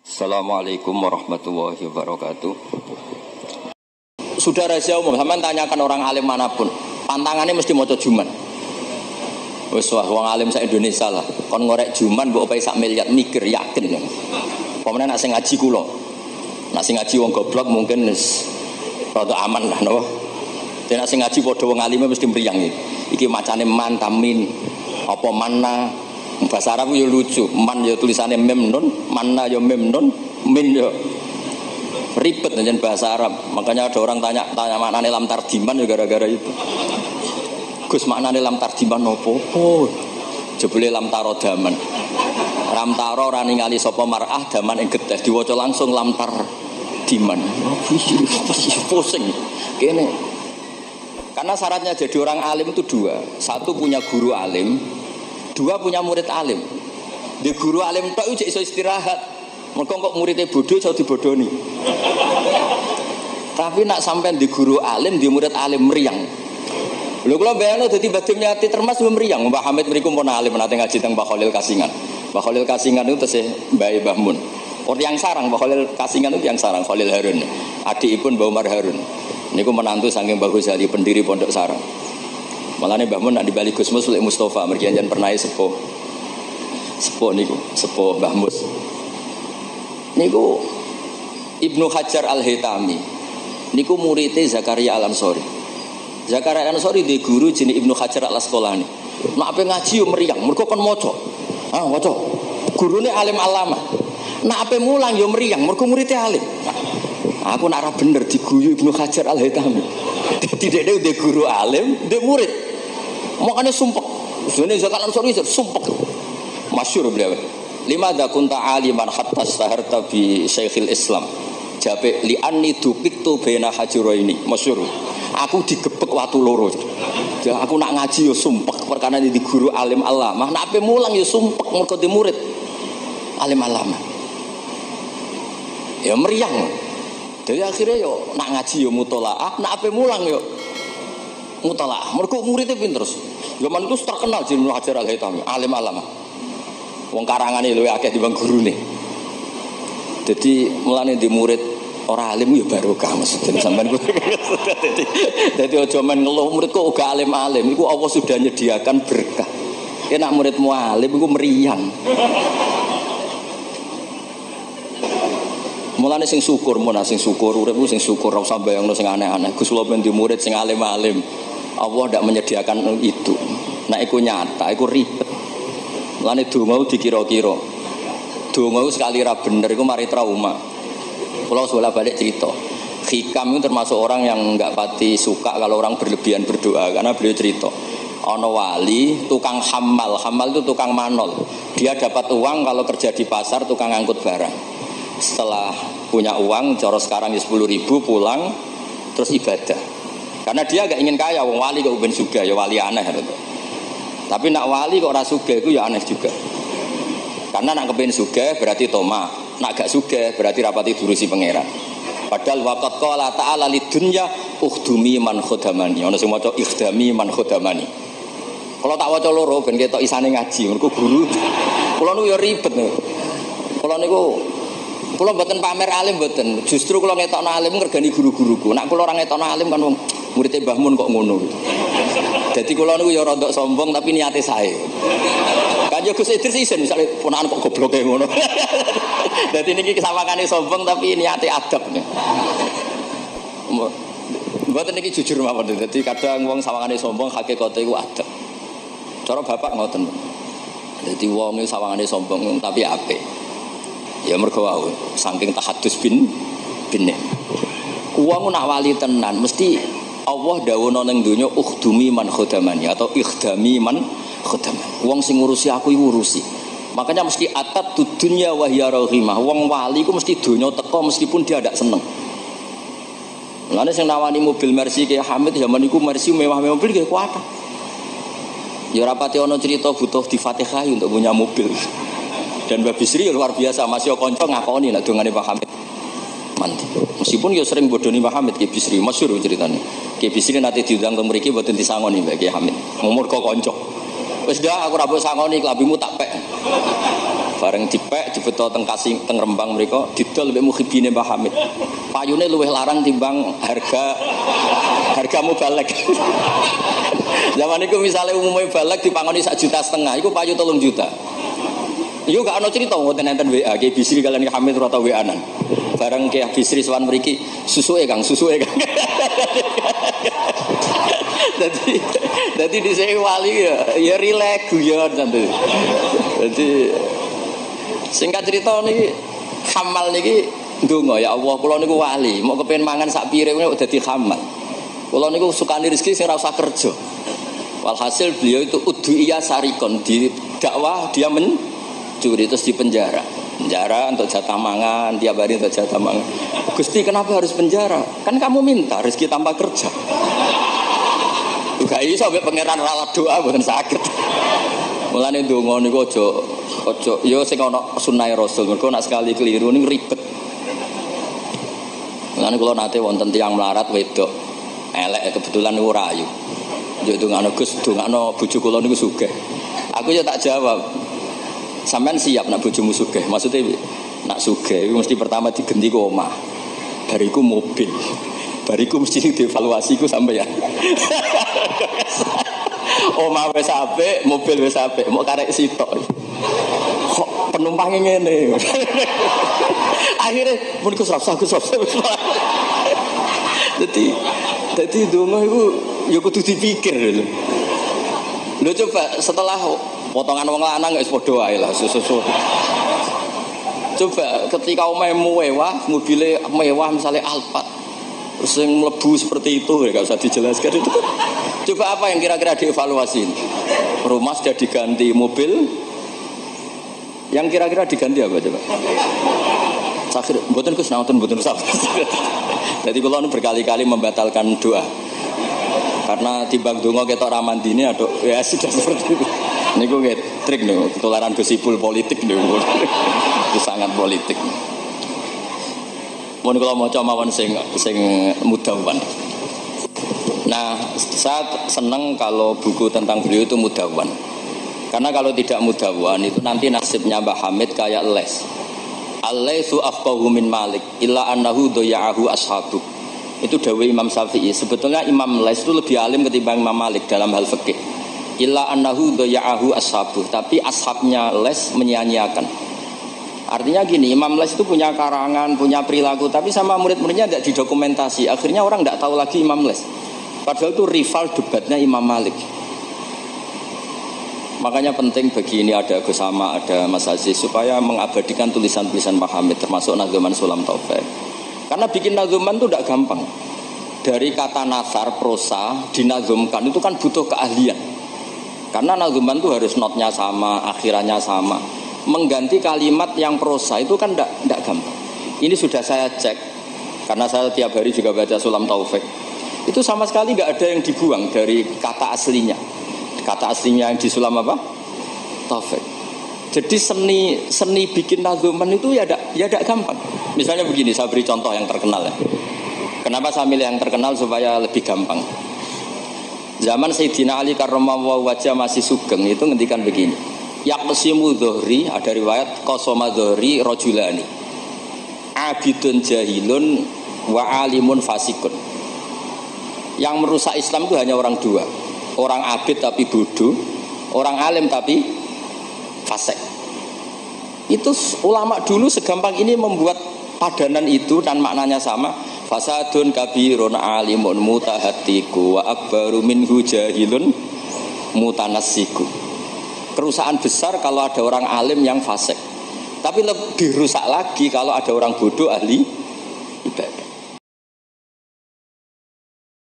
Assalamualaikum warahmatullahi wabarakatuh. Sudah rahasia umum, sampean tanyakan orang alim manapun, pantangannya mesti maca juman. Wis wong alim sak Indonesia lah, kon ngorek juman mbok opo sak miliar mikir yakin. Pemene nak sing ngaji kula. Nak sing ngaji wong goblok mungkin wis rada aman lah napa. Nek sing ngaji padha wong alime mesti mriyang iki. Iki macane mantamin apa manna. Bahasa Arab yo lucu, man yo tulisannya mem nun, manna yo mem nun, min yo ribet dengan bahasa Arab. Makanya ada orang tanya maknane lam tardiman yo gara-gara itu. Gus maknane lam tardiman opo? Jebule lam taro daman. Lam taro ora ningali sapa mar'ah daman ing getih diwaca langsung lam tardiman. Pusing. Kene. Karena syaratnya jadi orang alim itu dua. Satu punya guru alim, dua punya murid alim. Di guru alim tok iso istirahat. Mergo kok muridnya bodoh iso dibodoni. Tapi nak sampean di guru alim, di murid alim meriang. Lho kula bayangno dadi badhe nyati termas meriang. Mbah Hamid mriku pun alim nate ngaji teng Mbah Khalil Kasingan. Mbah Khalil Kasingan itu tesih Mbah Mbah Mun. Orang yang sarang Mbah Khalil Kasingan itu yang sarang Khalil Harun. Adikipun Mbah Umar Harun. Niku menantu saking Mbah Ghazali pendiri Pondok Sarang. Malane Mbah Mun nak di bali Gus Mus Mustofa mergi anjen pernah sepuh. Sepuh niku, sepuh Mbah Mus. Niku Ibnu Hajar Al-Haytami. Niku muridé Zakaria Al-Ansori. Zakaria Al-Ansori di guru jenenge Ibnu Hajar Al-Asqalani. Nek ape ngaji yo meriang, mergo kon maca. Ah, maca. Gurune alim alama. Nek ape mulang yo meriang, mergo muridé alim. Aku nak ora bener diguyu Ibnu Hajar Al-Haytami. Dadi dhekne di guru alim, di murid. Makanya sumpek. Sebenarnya Zakaria Al-Ansori sumpek. Masyhur beliau. Lima dakunta aliman hatta staharta bi Syekhil Islam. Jabe li anni dupiktu baina hajuraini. Masyhur. Aku digebek watu loro. Ya aku nak ngaji yo sumpek perkara di guru alim alamah. Nak ape mulang yo sumpek mergo di murid alim alamah. Ya meriang. Jadi akhirnya yo nak ngaji yo mutolaah, nak ape mulang yo mutolaah. Mergo muridnya pinter. Zaman itu terkenal Ibnu Hajar Al-Haytami, alim alamah. Wong karangane luwih akeh dibanding gurune. Dadi mulane di murid ora alim ya barokah maksudnya sampean kuwi. Dadi aja men ngeluh murid kok uga alim-alim iku Allah sudah nyediakan berkah. Yen nak muridmu alim iku meriang. Mulane sing syukur uripku sing syukur ora usah bayangno sing aneh-aneh. Gus kula ben di murid sing alim-alim. Allah ndak menyediakan itu. Nek iku nyata iku ribet. Mulane donga dikira-kira. Donga sekali ra bener iku mari trauma. Kula bolak-balik cerita. Hikam itu termasuk orang yang enggak pati suka kalau orang berlebihan berdoa karena beliau cerita. Ana wali tukang hamal itu tukang manol. Dia dapat uang kalau kerja di pasar tukang angkut barang. Setelah punya uang, cara sekarang 10.000 pulang terus ibadah. Karena dia enggak ingin kaya, wong wali kok ben sugih ya wali aneh gitu. Tapi nak wali kok ora sugih iku ya aneh juga. Karena nak kepen sugih berarti toma, nak gak sugih berarti rapati durusi pangeran. Padahal waqat qala ta'ala lidunya ukhdumi man khodamani. Ana sing maca ikhdami man khodamani. Kalau tak waca loro ben ketok isane ngaji, mergo guru. Kula niku ya ribet niku. Kula mboten pamer alim mboten. Justru kula ngetokno alim ngergani guru-guruku. Nak kula ora ngetokno alim kan wong murid Mbah Mun kok ngono. Dadi kula niku ya rada sombong tapi niate sae. Kanjeng Gus Idris isin misale ponakan kok gobloke ngono. Dadi niki kesawangane sombong tapi niate adab. Mboten niki jujur mawon. Dadi kadang wong sawangane sombong hakikate iku adab. Cara bapak ngoten. Dadi wong sawangane sombong tapi apik. Ya mergo wae saking tahadus bin. Wong nak wali tenan mesti Allah dawuhna ning donya ukhdumi man khodamani atau ikhdami man khodamani. Wong sing ngurusi aku iku urusi. Makanya mesti atat dunya wa hiya rahimah. Wong wali iku mesti donya teko meskipun dia ndak seneng. Mulane sing nawani mobil Mercy Ki Hamid zaman iku Mercy mewah-mewah mobil nggih kuat. Ya ora pati ana cerita butuh di Fatihah untuk punya mobil. Dan Mbak Bisri luar biasa, masih kanca ngakoni nek dongane Pak Hamid. Mandi. Meskipun ya sering bodoni Pak Hamid Ki Bisri, masyhur ceritane. Ki Bisri nanti diundang teng mriki mboten disangoni Mbak Ki Hamid. Umur kok kanca. Wis dah aku ra mbok sangoni klambimu tak pek. Bareng dipek dibeto teng Kasing teng Rembang mriku didol mbek muhibine Mbah Hamid. Payune luwih larang timbang harga mubalek. Zaman iku misale umume balek dipangoni 1,5 juta, iku payu 3 juta. Iku gak ana cerita ngoten enten WA Ki Bisri kalian Ki Hamid ora tau WA-an. Bareng Ki Bisri sowan mriki, susuke Kang. Dadi dhisik wali ya rileks guyon santai. Dadi singkat cerita niki Hamal niki ndonga ya Allah kula niku wali, mau kepengin mangan sak piring kok dadi Hamal. Kula niku sukani rezeki sing ora usah kerja. Walhasil beliau itu udhiya sarikon di dakwah dia mencuri terus di penjara untuk jatah mangan tiap hari untuk jatah mangan. Gusti kenapa harus penjara? Kan kamu minta rezeki tanpa kerja. Gak iso sampai pangeran rawat doa mboten sakit. Mulane ndonga niku aja ya sing ana sunah Rasul. Mergo nek sekali keliru ning ribet. Mulane kula nate wonten tiyang melarat wedok elek kebetulan niku rayu. Yo ndongakno Gus, ndongakno bojo kula niku sugih. Aku ya tak jawab. Sampean siap nak bojomu sugih? Maksudnya nak sugih iku mesti pertama digenti ku omah. Bariku mobil. Bariku mesti dievaluasi ku sampeyan. Omah wis apik, mobil wis apik, mok karek sitok. Kok penumpange ngene. Akhire mun Gus Rafsa. Dadi donga iku ya kudu dipikir lho. Lho coba setelah potongan wong lanang wis padha wae lah susu. Coba ketika omahe mewah, mobile mewah misalnya Alphard. Terus yang mlebu seperti itu ya enggak usah dijelaskan itu. Coba apa yang kira-kira dievaluasi? Rumah sudah diganti, mobil yang kira-kira diganti apa coba? Sakit, mboten Gus nauten mboten usah. Jadi kula berkali-kali membatalkan doa. Karena timbang donga ketok ra mandine aduh ya sudah seperti itu. Niku nggih trik niku, ketularan gosipul politik niku. Itu sangat politik. Mun kula maca mawon sing mudawwan. Nah, saya senang kalau buku tentang beliau itu mudawwan. Karena kalau tidak mudawwan itu nanti nasibnya Mbah Hamid kayak les. Al-Laitsu afqahu min Malik illa annahu daya'ahu ashabu. Itu dawuh Imam Syafi'i. Sebetulnya Imam Les itu lebih alim ketimbang Imam Malik dalam hal fikih. Illa annahu daya'ahu ashabu. Tapi ashabnya Les menyia-nyiakan. Artinya gini, Imam Les itu punya karangan, punya perilaku, tapi sama murid-muridnya tidak didokumentasi. Akhirnya orang tidak tahu lagi Imam Les. Padahal itu rival debatnya Imam Malik. Makanya penting bagi ini ada Gus Sama, ada Mas Aziz supaya mengabadikan tulisan-tulisan Mbah Hamid termasuk Nadzuman Sulam Taufik. Karena bikin nadzuman itu tidak gampang. Dari kata nasar prosa dinadzumkan itu kan butuh keahlian. Karena nadzuman itu harus notnya sama, akhirannya sama. Mengganti kalimat yang prosa itu kan tidak gampang. Ini sudah saya cek karena saya tiap hari juga baca Sulam Taufik. Itu sama sekali nggak ada yang dibuang dari kata aslinya. Kata aslinya yang di Sulam apa? Taufik. Jadi seni bikin nadzuman itu ya tidak gampang. Misalnya begini, saya beri contoh yang terkenal ya. Kenapa saya milih yang terkenal supaya lebih gampang? Zaman Sayyidina Ali karramallahu wajah masih sugeng itu ngendikan begini. Yaqsimu dhuhri, ada riwayat qasama dhuhri rajulani. Abidun jahilun wa alimun fasikun. Yang merusak Islam itu hanya orang dua. Orang abid tapi bodoh, orang alim tapi fasik. Itu ulama dulu segampang ini membuat padanan itu dan maknanya sama. Fasadun kabirun alimun mutahatiku wa akbaru minhu jahilun mutanassiku. Kerusakan besar kalau ada orang alim yang fasik. Tapi lebih rusak lagi kalau ada orang bodoh ahli